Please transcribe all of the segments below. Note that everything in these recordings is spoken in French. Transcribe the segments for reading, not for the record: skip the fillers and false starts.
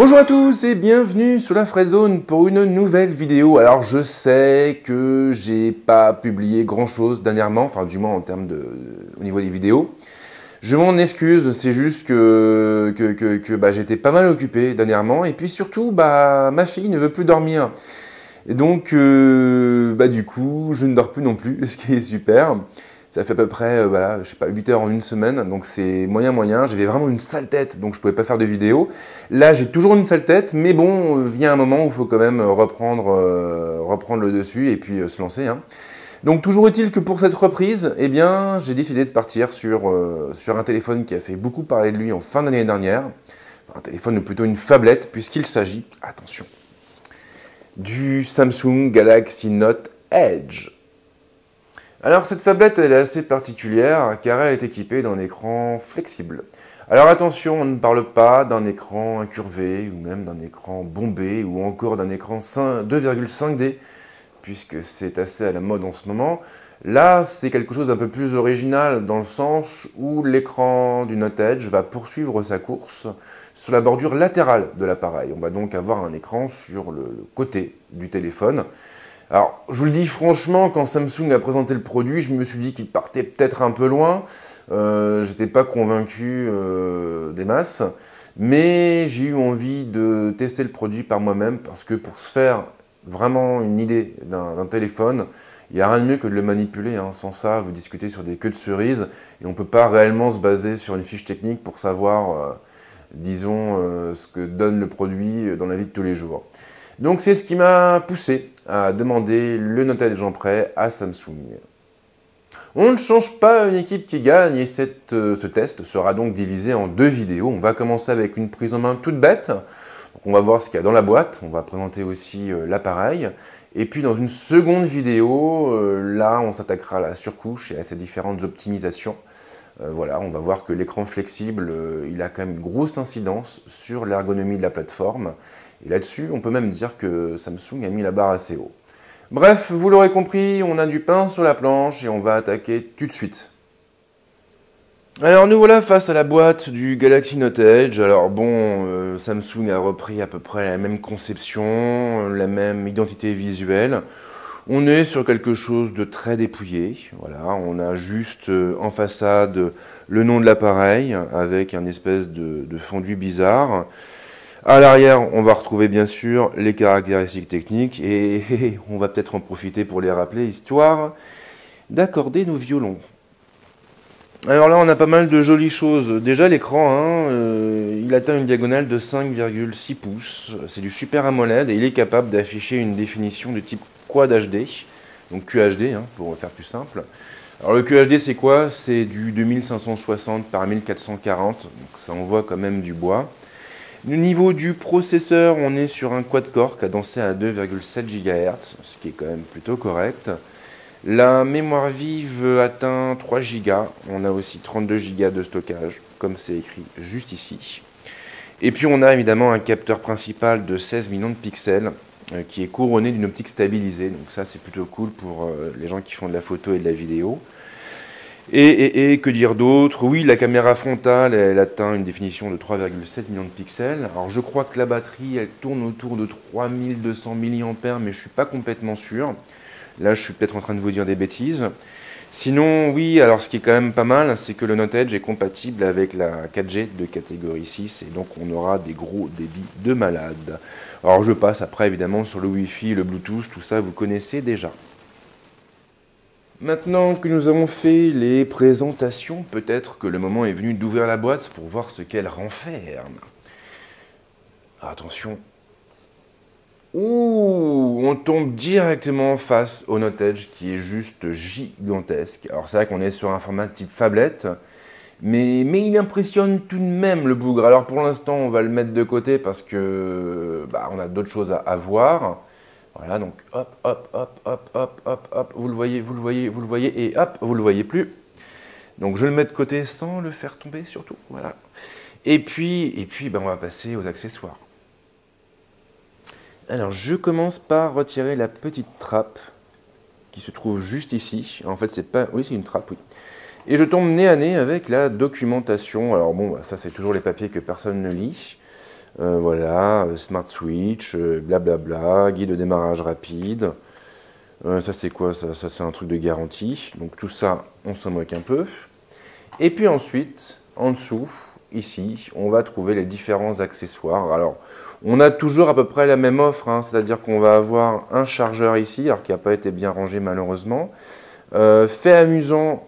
Bonjour à tous et bienvenue sur la Fraidzone pour une nouvelle vidéo. Alors je sais que j'ai pas publié grand chose dernièrement, enfin du moins en termes au niveau des vidéos. Je m'en excuse, c'est juste que j'étais pas mal occupé dernièrement et puis surtout ma fille ne veut plus dormir. Et donc du coup je ne dors plus non plus, ce qui est super. Ça fait à peu près, je sais pas, 8 heures en une semaine, donc c'est moyen. J'avais vraiment une sale tête, donc je pouvais pas faire de vidéo. Là, j'ai toujours une sale tête, mais bon, vient un moment où il faut quand même reprendre le dessus et puis se lancer. Hein. Donc toujours est-il que pour cette reprise, eh bien, j'ai décidé de partir sur un téléphone qui a fait beaucoup parler de lui en fin d'année dernière. Enfin, un téléphone ou plutôt une phablette, puisqu'il s'agit, attention, du Samsung Galaxy Note Edge. Alors cette phablette elle est assez particulière car elle est équipée d'un écran flexible. Alors attention, on ne parle pas d'un écran incurvé ou même d'un écran bombé ou encore d'un écran 2,5D puisque c'est assez à la mode en ce moment. Là c'est quelque chose d'un peu plus original dans le sens où l'écran du Note Edge va poursuivre sa course sur la bordure latérale de l'appareil. On va donc avoir un écran sur le côté du téléphone. Alors, je vous le dis franchement, quand Samsung a présenté le produit, je me suis dit qu'il partait peut-être un peu loin. J'étais pas convaincu des masses, mais j'ai eu envie de tester le produit par moi-même parce que pour se faire vraiment une idée d'un téléphone, il n'y a rien de mieux que de le manipuler. Hein. Sans ça, vous discutez sur des queues de cerises et on ne peut pas réellement se baser sur une fiche technique pour savoir, ce que donne le produit dans la vie de tous les jours. Donc c'est ce qui m'a poussé à demander le Note Edge en prêt à Samsung. On ne change pas une équipe qui gagne et ce test sera donc divisé en deux vidéos. On va commencer avec une prise en main toute bête. Donc on va voir ce qu'il y a dans la boîte, on va présenter aussi l'appareil. Et puis dans une seconde vidéo, là on s'attaquera à la surcouche et à ses différentes optimisations. Voilà, on va voir que l'écran flexible, il a quand même une grosse incidence sur l'ergonomie de la plateforme. Et là-dessus, on peut même dire que Samsung a mis la barre assez haut. Bref, vous l'aurez compris, on a du pain sur la planche et on va attaquer tout de suite. Alors nous voilà face à la boîte du Galaxy Note Edge. Alors bon, Samsung a repris à peu près la même conception, la même identité visuelle. On est sur quelque chose de très dépouillé. Voilà, on a juste en façade le nom de l'appareil avec un espèce de fondu bizarre. À l'arrière, on va retrouver bien sûr les caractéristiques techniques et on va peut-être en profiter pour les rappeler, histoire d'accorder nos violons. Alors là, on a pas mal de jolies choses. Déjà, l'écran, il atteint une diagonale de 5,6 pouces. C'est du Super AMOLED et il est capable d'afficher une définition de type Quad HD, donc QHD, pour faire plus simple. Alors le QHD, c'est quoi? C'est du 2560 par 1440, donc ça envoie quand même du bois. Au niveau du processeur, on est sur un quad-core cadencé à 2,7 GHz, ce qui est quand même plutôt correct. La mémoire vive atteint 3 Go. On a aussi 32 Go de stockage, comme c'est écrit juste ici. Et puis on a évidemment un capteur principal de 16 millions de pixels qui est couronné d'une optique stabilisée. Donc ça, c'est plutôt cool pour les gens qui font de la photo et de la vidéo. Et que dire d'autre? Oui, la caméra frontale, elle atteint une définition de 3,7 millions de pixels. Alors je crois que la batterie, elle tourne autour de 3200 mAh, mais je ne suis pas complètement sûr. Là, je suis peut-être en train de vous dire des bêtises. Sinon, oui, alors ce qui est quand même pas mal, c'est que le Note Edge est compatible avec la 4G de catégorie 6, et donc on aura des gros débits de malade. Alors je passe après évidemment sur le Wi-Fi, le Bluetooth, tout ça vous connaissez déjà. Maintenant que nous avons fait les présentations, peut-être que le moment est venu d'ouvrir la boîte pour voir ce qu'elle renferme. Attention. Ouh, on tombe directement face au Note Edge qui est juste gigantesque. Alors c'est vrai qu'on est sur un format type phablette, mais il impressionne tout de même le bougre. Alors pour l'instant, on va le mettre de côté parce que on a d'autres choses à voir. Voilà, donc hop, vous le voyez, et hop, vous le voyez plus. Donc je le mets de côté sans le faire tomber surtout, voilà. Et puis on va passer aux accessoires. Alors je commence par retirer la petite trappe qui se trouve juste ici. En fait, c'est pas, oui, c'est une trappe, oui. Et je tombe nez à nez avec la documentation. Alors bon, ça c'est toujours les papiers que personne ne lit. Voilà, Smart Switch, blablabla, guide de démarrage rapide. Ça c'est quoi ça? Ça c'est un truc de garantie. Donc tout ça, on s'en moque un peu. Et puis ensuite, en dessous, ici, on va trouver les différents accessoires. Alors, on a toujours à peu près la même offre, hein, c'est-à-dire qu'on va avoir un chargeur ici, alors qui n'a pas été bien rangé malheureusement. Fait amusant,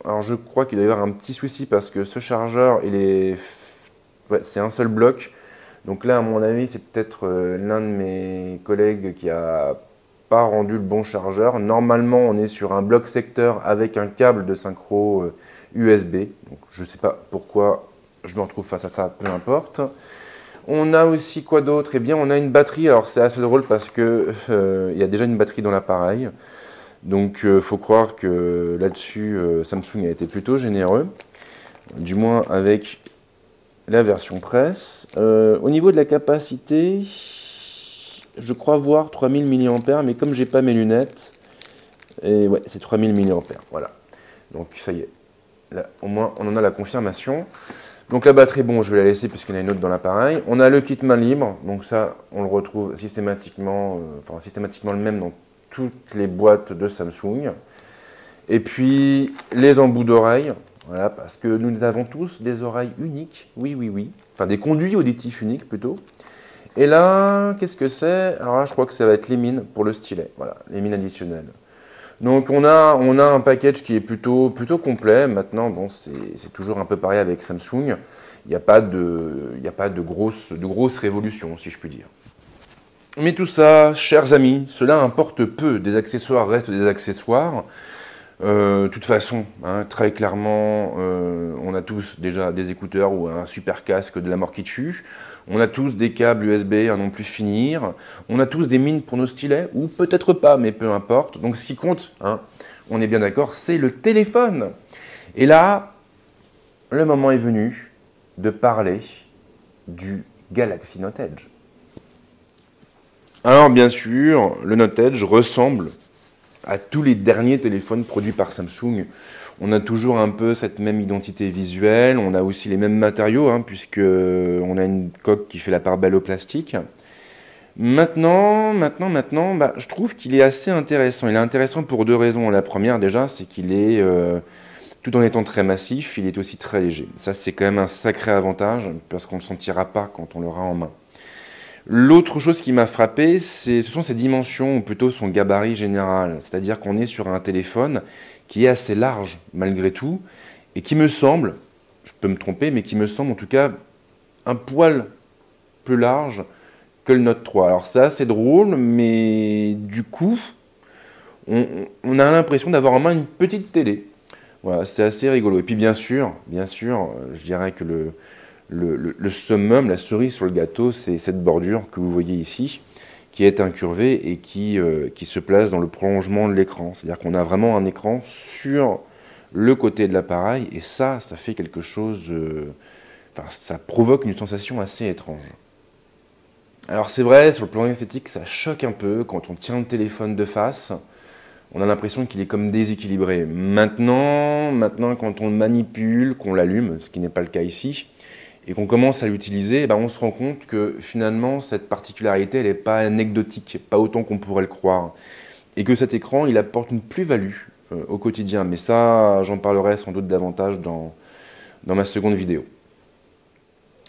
alors je crois qu'il doit y avoir un petit souci parce que ce chargeur, ouais, c'est un seul bloc. Donc là, à mon avis, c'est peut-être l'un de mes collègues qui a pas rendu le bon chargeur. Normalement, on est sur un bloc secteur avec un câble de synchro USB. Donc, je ne sais pas pourquoi je me retrouve face à ça, peu importe. On a aussi quoi d'autre? Eh bien, on a une batterie. Alors, c'est assez drôle parce que il y a déjà une batterie dans l'appareil. Donc, faut croire que là-dessus, Samsung a été plutôt généreux. Du moins avec la version presse. Au niveau de la capacité, je crois voir 3000 mAh, mais comme j'ai pas mes lunettes, et ouais, c'est 3000 mAh, voilà. Donc ça y est, là, au moins on en a la confirmation. Donc la batterie, bon, je vais la laisser puisqu'il y en a une autre dans l'appareil. On a le kit main libre, donc ça, on le retrouve systématiquement, systématiquement le même dans toutes les boîtes de Samsung. Et puis les embouts d'oreilles. Voilà, parce que nous avons tous des oreilles uniques, oui, oui, oui. Enfin, des conduits auditifs uniques, plutôt. Et là, qu'est-ce que c'est? Alors là, je crois que ça va être les mines pour le stylet. Voilà, les mines additionnelles. Donc, on a un package qui est plutôt complet. Maintenant, bon, c'est toujours un peu pareil avec Samsung. Il n'y a pas de grosse révolution, si je puis dire. Mais tout ça, chers amis, cela importe peu. Des accessoires restent des accessoires. De toute façon, hein, très clairement, on a tous déjà des écouteurs ou un super casque de la mort qui tue. On a tous des câbles USB à non plus finir. On a tous des mines pour nos stylets, ou peut-être pas, mais peu importe. Donc ce qui compte, hein, on est bien d'accord, c'est le téléphone. Et là, le moment est venu de parler du Galaxy Note Edge. Alors bien sûr, le Note Edge ressemble à tous les derniers téléphones produits par Samsung. On a toujours un peu cette même identité visuelle, on a aussi les mêmes matériaux, hein, puisqu'on a une coque qui fait la part belle au plastique. Maintenant, bah, je trouve qu'il est assez intéressant. Il est intéressant pour deux raisons. La première, déjà, c'est qu'il est, tout en étant très massif, il est aussi très léger. Ça, c'est quand même un sacré avantage, parce qu'on ne le sentira pas quand on l'aura en main. L'autre chose qui m'a frappé, ce sont ses dimensions, ou plutôt son gabarit général. C'est-à-dire qu'on est sur un téléphone qui est assez large, malgré tout, et qui me semble, je peux me tromper, mais qui me semble en tout cas un poil plus large que le Note 3. Alors c'est assez drôle, mais du coup, on a l'impression d'avoir en main une petite télé. Voilà, c'est assez rigolo. Et puis bien sûr, je dirais que le summum, la cerise sur le gâteau, c'est cette bordure que vous voyez ici, qui est incurvée et qui se place dans le prolongement de l'écran. C'est-à-dire qu'on a vraiment un écran sur le côté de l'appareil, et ça fait quelque chose... Enfin, ça provoque une sensation assez étrange. Alors c'est vrai, sur le plan esthétique, ça choque un peu quand on tient le téléphone de face. On a l'impression qu'il est comme déséquilibré. Maintenant, quand on le manipule, qu'on l'allume, ce qui n'est pas le cas ici, et qu'on commence à l'utiliser, ben on se rend compte que finalement, cette particularité, elle n'est pas anecdotique, pas autant qu'on pourrait le croire. Et que cet écran, il apporte une plus-value au quotidien. Mais ça, j'en parlerai sans doute davantage dans ma seconde vidéo.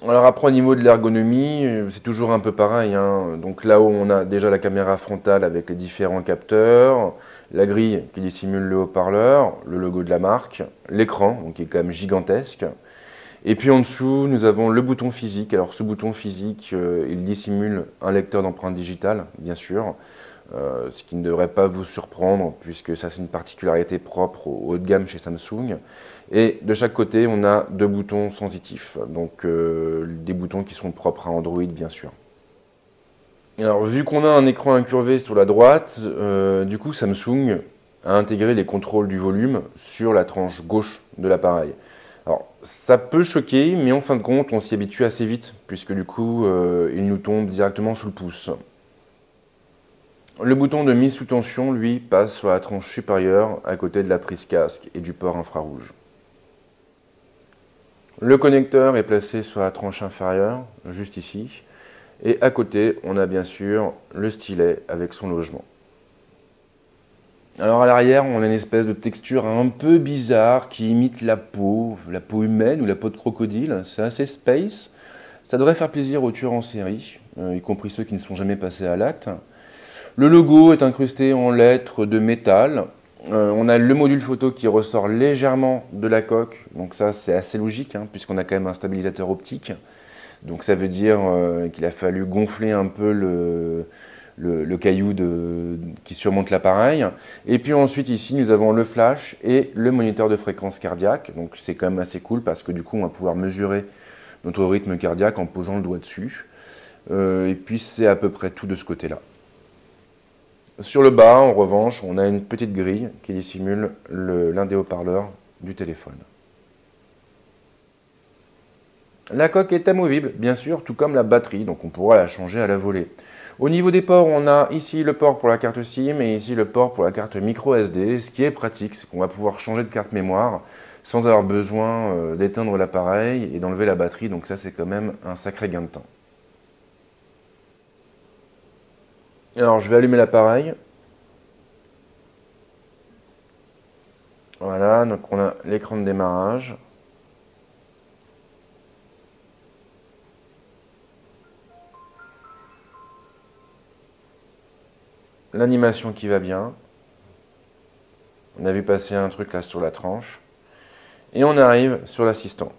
Alors après, au niveau de l'ergonomie, c'est toujours un peu pareil, hein. Donc là où on a déjà la caméra frontale avec les différents capteurs, la grille qui dissimule le haut-parleur, le logo de la marque, l'écran, donc qui est quand même gigantesque. Et puis en dessous, nous avons le bouton physique. Alors ce bouton physique, il dissimule un lecteur d'empreintes digitales, bien sûr, ce qui ne devrait pas vous surprendre, puisque ça c'est une particularité propre au haut de gamme chez Samsung. Et de chaque côté, on a deux boutons sensitifs, donc des boutons qui sont propres à Android, bien sûr. Alors, vu qu'on a un écran incurvé sur la droite, du coup, Samsung a intégré les contrôles du volume sur la tranche gauche de l'appareil. Alors, ça peut choquer, mais en fin de compte, on s'y habitue assez vite, puisque du coup, il nous tombe directement sous le pouce. Le bouton de mise sous tension, lui, passe sur la tranche supérieure, à côté de la prise casque et du port infrarouge. Le connecteur est placé sur la tranche inférieure, juste ici. Et à côté, on a bien sûr le stylet avec son logement. Alors à l'arrière, on a une espèce de texture un peu bizarre qui imite la peau humaine ou la peau de crocodile. C'est assez space. Ça devrait faire plaisir aux tueurs en série, y compris ceux qui ne sont jamais passés à l'acte. Le logo est incrusté en lettres de métal. On a le module photo qui ressort légèrement de la coque, donc ça c'est assez logique, hein, puisqu'on a quand même un stabilisateur optique. Donc ça veut dire qu'il a fallu gonfler un peu le caillou qui surmonte l'appareil. Et puis ensuite ici nous avons le flash et le moniteur de fréquence cardiaque. Donc c'est quand même assez cool parce que du coup on va pouvoir mesurer notre rythme cardiaque en posant le doigt dessus. Et puis c'est à peu près tout de ce côté-là. Sur le bas, en revanche, on a une petite grille qui dissimule l'un des haut-parleurs du téléphone. La coque est amovible, bien sûr, tout comme la batterie, donc on pourra la changer à la volée. Au niveau des ports, on a ici le port pour la carte SIM et ici le port pour la carte micro SD. Ce qui est pratique, c'est qu'on va pouvoir changer de carte mémoire sans avoir besoin d'éteindre l'appareil et d'enlever la batterie, donc ça c'est quand même un sacré gain de temps. Alors je vais allumer l'appareil. Voilà, donc on a l'écran de démarrage. L'animation qui va bien. On a vu passer un truc là sur la tranche. Et on arrive sur l'assistant.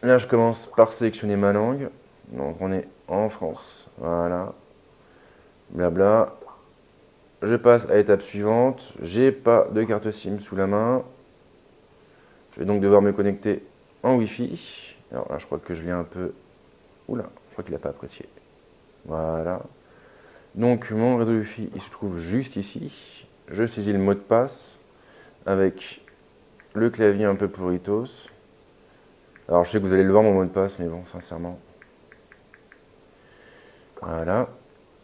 Là je commence par sélectionner ma langue. Donc on est en France. Voilà. Blabla. Je passe à l'étape suivante. J'ai pas de carte SIM sous la main. Je vais donc devoir me connecter en Wi-Fi. Alors là, je crois que je l'ai un peu... Oula, je crois qu'il n'a pas apprécié. Voilà. Donc mon réseau Wi-Fi, il se trouve juste ici. Je saisis le mot de passe avec le clavier un peu pourritos. Alors je sais que vous allez le voir mon mot de passe, mais bon, sincèrement... Voilà.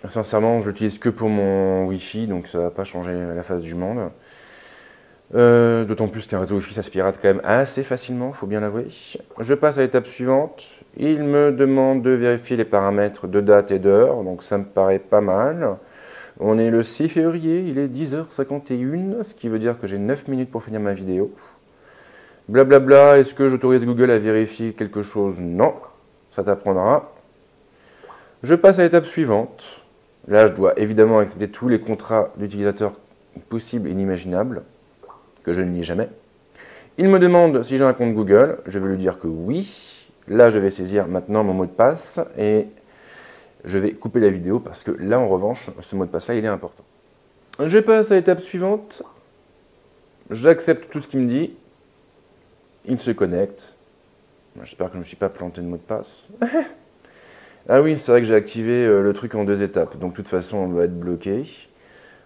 Sincèrement, je l'utilise que pour mon Wi-Fi, donc ça ne va pas changer la face du monde. D'autant plus qu'un réseau Wi-Fi, ça se pirate quand même assez facilement, il faut bien l'avouer. Je passe à l'étape suivante. Il me demande de vérifier les paramètres de date et d'heure, donc ça me paraît pas mal. On est le 6 février, il est 10h51, ce qui veut dire que j'ai 9 minutes pour finir ma vidéo. Blablabla, est-ce que j'autorise Google à vérifier quelque chose? Non, ça t'apprendra. Je passe à l'étape suivante. Là, je dois évidemment accepter tous les contrats d'utilisateurs possibles et inimaginables, que je ne lis jamais. Il me demande si j'ai un compte Google. Je vais lui dire que oui. Là, je vais saisir maintenant mon mot de passe et je vais couper la vidéo parce que là, en revanche, ce mot de passe-là, il est important. Je passe à l'étape suivante. J'accepte tout ce qu'il me dit. Il se connecte. J'espère que je ne me suis pas planté de mot de passe. Ah oui, c'est vrai que j'ai activé le truc en 2 étapes, donc de toute façon on va être bloqué.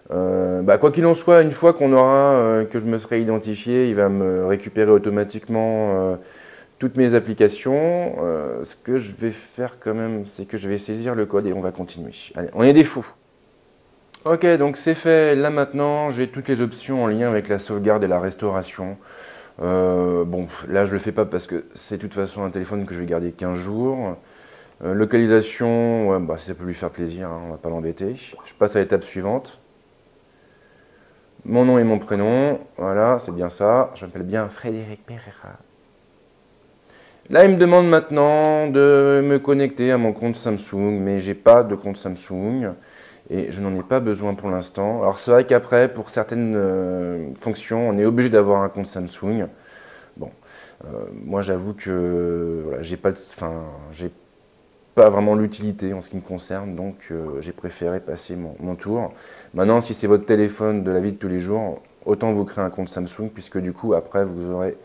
Quoi qu'il en soit, une fois qu'on aura, que je me serai identifié, il va me récupérer automatiquement toutes mes applications. Ce que je vais faire quand même, c'est que je vais saisir le code et on va continuer. Allez, on est des fous. Ok, donc c'est fait. Là maintenant, j'ai toutes les options en lien avec la sauvegarde et la restauration. Bon, là je le fais pas parce que c'est de toute façon un téléphone que je vais garder 15 jours. Localisation, ouais, ça peut lui faire plaisir, hein, on va pas l'embêter. Je passe à l'étape suivante. Mon nom et mon prénom, voilà, c'est bien ça. Je m'appelle bien Frédéric Pereira. Là, il me demande maintenant de me connecter à mon compte Samsung, mais j'ai pas de compte Samsung et je n'en ai pas besoin pour l'instant. Alors c'est vrai qu'après, pour certaines fonctions, on est obligé d'avoir un compte Samsung. Bon, moi j'avoue que voilà, j'ai pas vraiment l'utilité en ce qui me concerne, donc j'ai préféré passer mon tour. Maintenant, si c'est votre téléphone de la vie de tous les jours, autant vous créer un compte Samsung, puisque du coup, après, vous aurez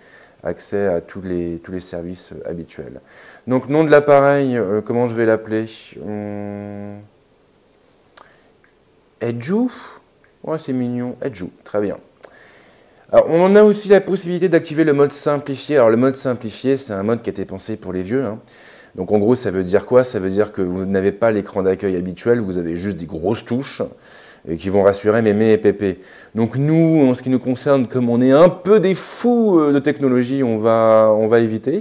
accès à tous les services habituels. Donc, nom de l'appareil, comment je vais l'appeler? Edju? Ouais, c'est mignon. Edju, très bien. Alors, on a aussi la possibilité d'activer le mode simplifié. Alors, le mode simplifié, c'est un mode qui a été pensé pour les vieux, hein. Donc en gros, ça veut dire quoi? Ça veut dire que vous n'avez pas l'écran d'accueil habituel, vous avez juste des grosses touches. et qui vont rassurer Mémé et Pépé. Donc nous, en ce qui nous concerne, comme on est un peu des fous de technologie, on va éviter.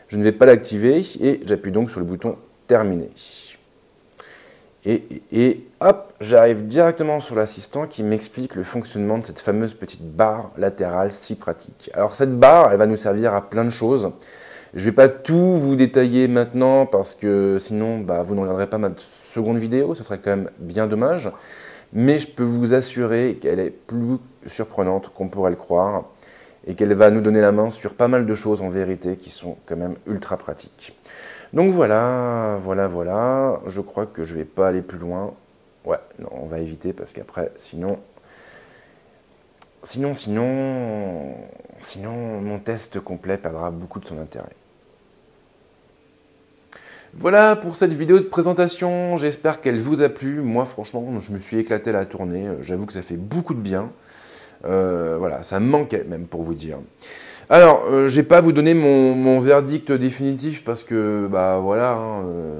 Je ne vais pas l'activer et j'appuie donc sur le bouton terminer. Et hop, j'arrive directement sur l'assistant qui m'explique le fonctionnement de cette fameuse petite barre latérale si pratique. Alors cette barre, elle va nous servir à plein de choses. Je ne vais pas tout vous détailler maintenant parce que sinon vous ne regarderez pas ma seconde vidéo, ce serait quand même bien dommage. Mais je peux vous assurer qu'elle est plus surprenante qu'on pourrait le croire et qu'elle va nous donner la main sur pas mal de choses en vérité qui sont quand même ultra pratiques. Donc voilà, je crois que je ne vais pas aller plus loin. Ouais, non, on va éviter parce qu'après, sinon, mon test complet perdra beaucoup de son intérêt. Voilà pour cette vidéo de présentation, j'espère qu'elle vous a plu. Moi, franchement, je me suis éclaté à la tournée, j'avoue que ça fait beaucoup de bien. Voilà, ça me manquait même pour vous dire. Alors, je ne vais pas vous donner mon verdict définitif parce que, voilà,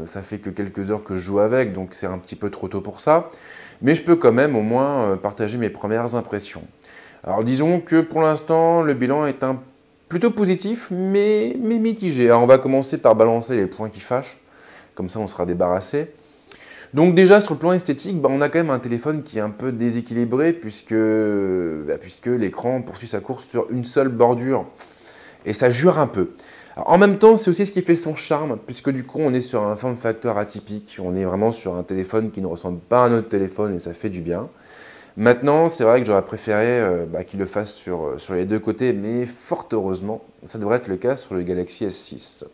ça fait que quelques heures que je joue avec, donc c'est un petit peu trop tôt pour ça. Mais je peux quand même au moins partager mes premières impressions. Alors, disons que pour l'instant, le bilan est plutôt positif, mais mitigé. Alors, on va commencer par balancer les points qui fâchent, comme ça on sera débarrassé. Donc déjà, sur le plan esthétique, on a quand même un téléphone qui est un peu déséquilibré puisque l'écran poursuit sa course sur une seule bordure. Et ça jure un peu. Alors, en même temps, c'est aussi ce qui fait son charme, puisque du coup, on est sur un form factor atypique. On est vraiment sur un téléphone qui ne ressemble pas à un autre téléphone et ça fait du bien. Maintenant, c'est vrai que j'aurais préféré qu'il le fasse sur les deux côtés, mais fort heureusement, ça devrait être le cas sur le Galaxy S6.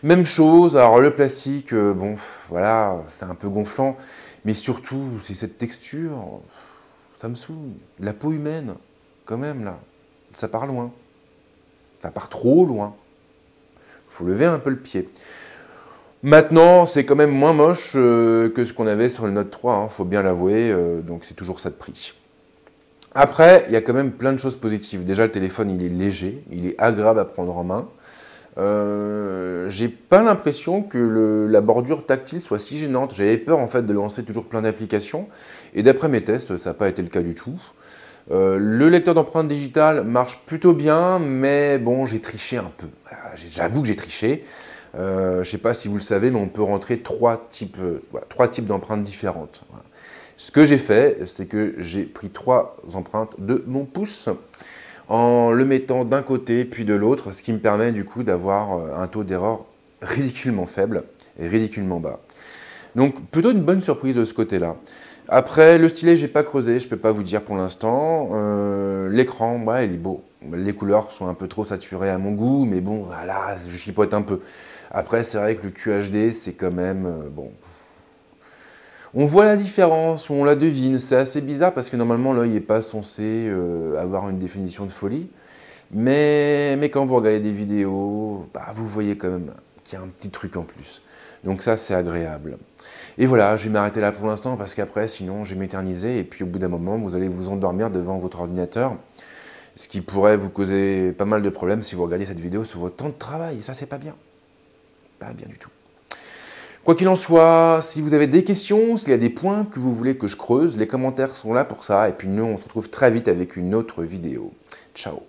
Même chose, alors le plastique, voilà, c'est un peu gonflant, mais surtout, c'est cette texture, ça me saoule. La peau humaine, quand même, là, ça part loin. Ça part trop loin. Il faut lever un peu le pied. Maintenant, c'est quand même moins moche que ce qu'on avait sur le Note 3, faut bien l'avouer, donc c'est toujours ça de prix. Après, il y a quand même plein de choses positives. Déjà, le téléphone, il est léger, il est agréable à prendre en main. J'ai pas l'impression que la bordure tactile soit si gênante. J'avais peur en fait de lancer toujours plein d'applications et d'après mes tests, ça n'a pas été le cas du tout. Le lecteur d'empreintes digitales marche plutôt bien, mais bon, j'ai triché un peu. J'avoue que j'ai triché. Je ne sais pas si vous le savez, mais on peut rentrer trois types d'empreintes différentes. Voilà. Ce que j'ai fait, c'est que j'ai pris 3 empreintes de mon pouce en le mettant d'un côté puis de l'autre, ce qui me permet du coup d'avoir un taux d'erreur ridiculement faible et ridiculement bas. Donc plutôt une bonne surprise de ce côté-là. Après, le stylet, j'ai pas creusé, je peux pas vous dire pour l'instant. L'écran, il est beau. Les couleurs sont un peu trop saturées à mon goût, mais bon, voilà, je chipote un peu. Après, c'est vrai que le QHD, c'est quand même, bon... On voit la différence, on la devine, c'est assez bizarre parce que normalement l'œil n'est pas censé avoir une définition de folie. Mais quand vous regardez des vidéos, vous voyez quand même qu'il y a un petit truc en plus. Donc ça, c'est agréable. Et voilà, je vais m'arrêter là pour l'instant parce qu'après, sinon, je vais m'éterniser et puis au bout d'un moment, vous allez vous endormir devant votre ordinateur. Ce qui pourrait vous causer pas mal de problèmes si vous regardez cette vidéo sur votre temps de travail. Et ça, c'est pas bien. Pas bien du tout. Quoi qu'il en soit, si vous avez des questions, s'il y a des points que vous voulez que je creuse, les commentaires sont là pour ça. Et puis nous, on se retrouve très vite avec une autre vidéo. Ciao.